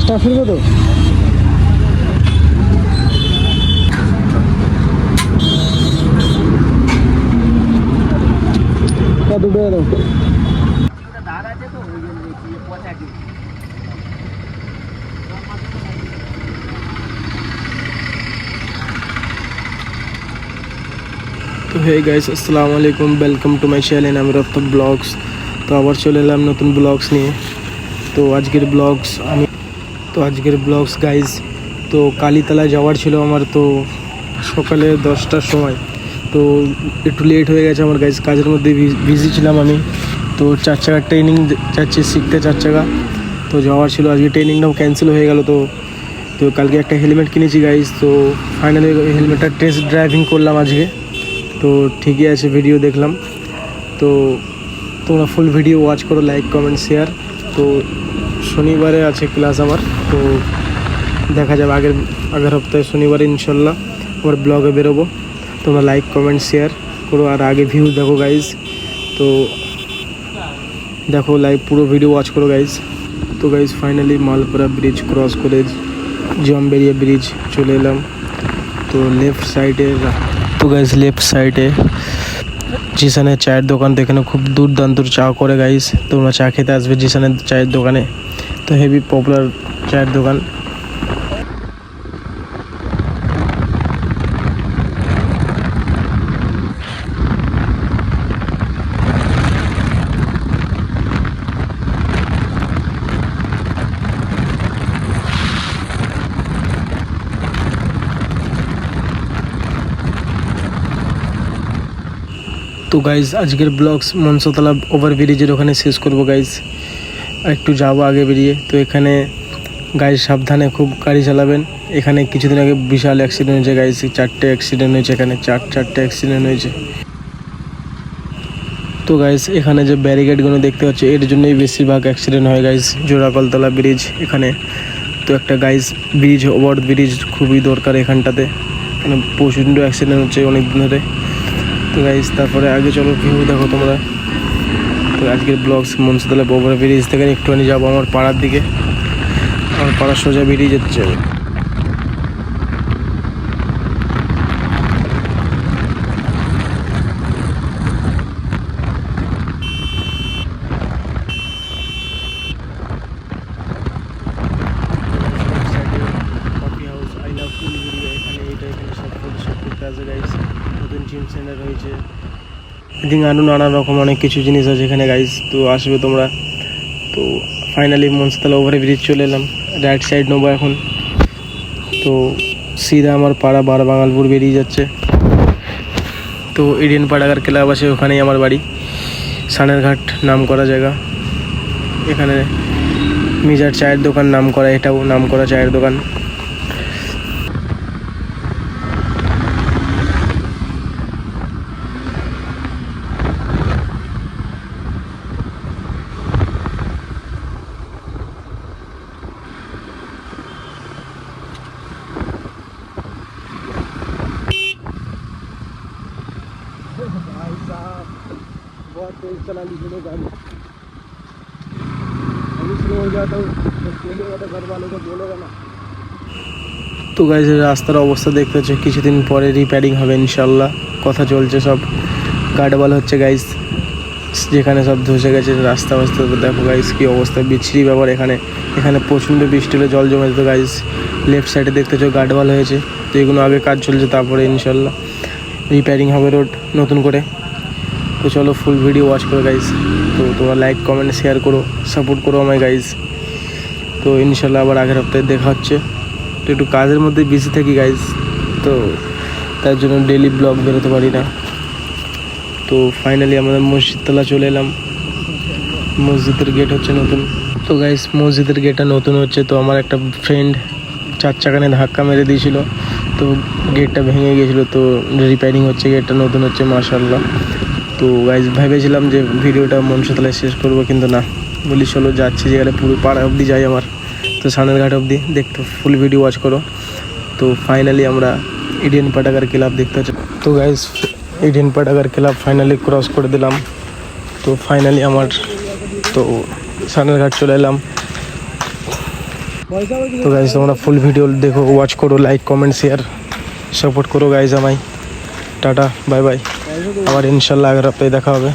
Staff ফিরবে তো? দুটো এলো। তো হে গাইস, আসসালামু আলাইকুম, welcome to my channel Amir Aftab blogs. তো আবার চলে এলাম নতুন ব্লগস নিয়ে। তো আজকের ব্লগস গাইস, তো কালীতলা যাওয়ার ছিল আমার, তো সকালে 10টার সময়। তো একটু লেট হয়ে গেছে আমার গাইস, কাজের মধ্যে বিজি ছিলাম আমি। তো 4 চাকার ট্রেনিং যাচ্ছি শিখতে, 4 চাকা। তো যাওয়ার ছিল, আজকে ট্রেনিংটাও ক্যান্সেল হয়ে গেল। তো কালকে একটা হেলমেট কিনেছি গাইস, তো ফাইনালি হেলমেটটা টেস্ট ড্রাইভিং করলাম আজকে। তো ঠিকই আছে, ভিডিও দেখলাম। তো তোমরা ফুল ভিডিও ওয়াচ করো, লাইক কমেন্ট শেয়ার। তো শনিবারে আছে ক্লাস আমার, তো দেখা যাবে আগের সপ্তাহে শনিবারে ইনশাল্লাহ আমার ব্লগে বেরোবো। তোমরা লাইক কমেন্ট শেয়ার করো আর আগে ভিউ দেখো গাইজ। তো দেখো, লাইভ পুরো ভিডিও ওয়াচ করো গাইজ। তো guys finally Malpura bridge cross করে জামবেরিয়া ব্রিজ চলে এলাম। তো লেফট সাইডে জিসানের চায়ের দোকান, দেখেন খুব দুর্দান্ত চা করে গাইস। তোমরা চা খেতে আসবে জিসানের চায়ের দোকানে, তো হেভি পপুলার চায়ের দোকান। তো গাইজ আজকের ব্লগস মনসতলা ওভার ব্রিজের ওখানে শেষ করবো গাইজ। একটু যাবো আগে বেরিয়ে। তো এখানে গাইজ সাবধানে খুব গাড়ি চালাবেন। এখানে কিছুদিন আগে বিশাল অ্যাক্সিডেন্ট হয়েছে গাইজ, 4টে অ্যাক্সিডেন্ট হয়েছে এখানে, চারটে অ্যাক্সিডেন্ট হয়েছে। তো গাইজ এখানে যে ব্যারিকেডগুলো দেখতে পাচ্ছি, এর জন্যই বেশিরভাগ অ্যাক্সিডেন্ট হয় গাইজ, জোড়াকলতলা ব্রিজ এখানে। তো একটা গাইজ ওভার ব্রিজ খুবই দরকার এখানটাতে, মানে প্রচণ্ড অ্যাক্সিডেন্ট হচ্ছে অনেক দিন ধরে। তো গাইজ তারপরে আগে চলো ভিউ দেখো তোমরা। তো আজকের ব্লগস মনসতলা ওভার ব্রিজ থেকে একটুখানি যাবো আমার পাড়ার দিকে। আমার পাড়ার সোজা বেরিয়ে যাচ্ছে আমি। নতুন জিম সেন্টার হয়েছে, আরও নানা রকম অনেক কিছু জিনিস আছে এখানে গাইজ। তো আসবে তোমরা। তো ফাইনালি মনসতলা ওভার ব্রিজ চলে এলাম, রাইট সাইড নেবো এখন। তো সিধা আমার পাড়া বারবাঙালপুর বেরিয়ে যাচ্ছে। তো ইডেন পাড়াগার ক্লাব আছে, ওখানেই আমার বাড়ি। সানের ঘাট নাম করা জায়গা, এখানে মিজার চায়ের দোকান নাম করা, এটাও নাম করা চায়ের দোকান। भाई साहब बहुत तेज चला लीजिए गाड़ी, अभी स्लो हो जाता हूँ तो बोलेगा, तो घर वालों को बोलेगा ना। তো গাইজ রাস্তার অবস্থা দেখতে হচ্ছে, কিছুদিন পরে রিপেয়ারিং হবে ইনশাল্লাহ, কথা চলছে, সব গার্ডওয়াল হচ্ছে গাইজ। যেখানে সব ধসে গেছে রাস্তা দেখো গাইজ কী অবস্থা, বিচ্ছিরি ব্যাপার। এখানে প্রচণ্ড বৃষ্টি হলে জল জমে যেত গাইজ। লেফট সাইডে দেখতে হচ্ছে গার্ডওয়াল হয়েছে, তো এগুলো আগে কাজ চলছে, তারপরে ইনশাল্লাহ রিপেয়ারিং হবে রোড নতুন করে। তো চলো ফুল ভিডিও ওয়াচ করো গাইজ। তো তোমরা লাইক কমেন্ট শেয়ার করো, সাপোর্ট করো আমায় গাইজ। তো ইনশাল্লাহ আবার আগের সপ্তাহে দেখা হচ্ছে। তো একটু কাজের মধ্যে বিজি থাকি গাইজ, তো তার জন্য ডেলি ব্লগ বেরোতে পারি না। তো ফাইনালি আমাদের মসজিদতলা চলে এলাম, মসজিদের গেট হচ্ছে নতুন। তো গাইজ মসজিদের গেটটা নতুন হচ্ছে। তো আমার একটা ফ্রেন্ড 4 চাকা নিয়ে ধাক্কা মেরে দিয়েছিল, তো গেটটা ভেঙে গিয়েছিলো, তো রিপেয়ারিং হচ্ছে, গেটটা নতুন হচ্ছে মাশাআল্লাহ। তো গাইজ ভেবেছিলাম যে ভিডিওটা মনসতলায় শেষ করবো, কিন্তু না, বলি চলো যাচ্ছি, যেখানে পুরো পাড়া অবধি যাই আমার। তো সানের ঘাট অবধি দেখতে ফুল ভিডিও ওয়াচ করো। তো ফাইনালি আমরা ইডেন পাটাগার ক্লাব দেখতে হচ্ছে। তো গাইজ ইডেন পাটাগার ক্লাব ফাইনালি ক্রস করে দিলাম। তো ফাইনালি আমার তো সানের ঘাট চলে এলাম। তো গাইজ তোমরা ফুল ভিডিও দেখো, ওয়াচ করো, লাইক কমেন্ট শেয়ার সাপোর্ট করো গাইজ আমায়। টাটা বাই বাই, আবার ইনশাল্লাহ আগের হপ্তাহে দেখা হবে।